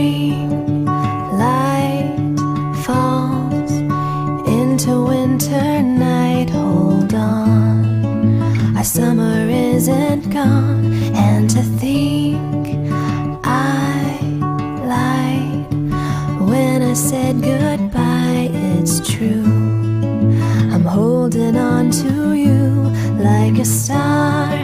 spring light falls into winter night. Hold on, our summer isn't gone. And to think I lied when I said goodbye, it's true. I'm holding on to you like a star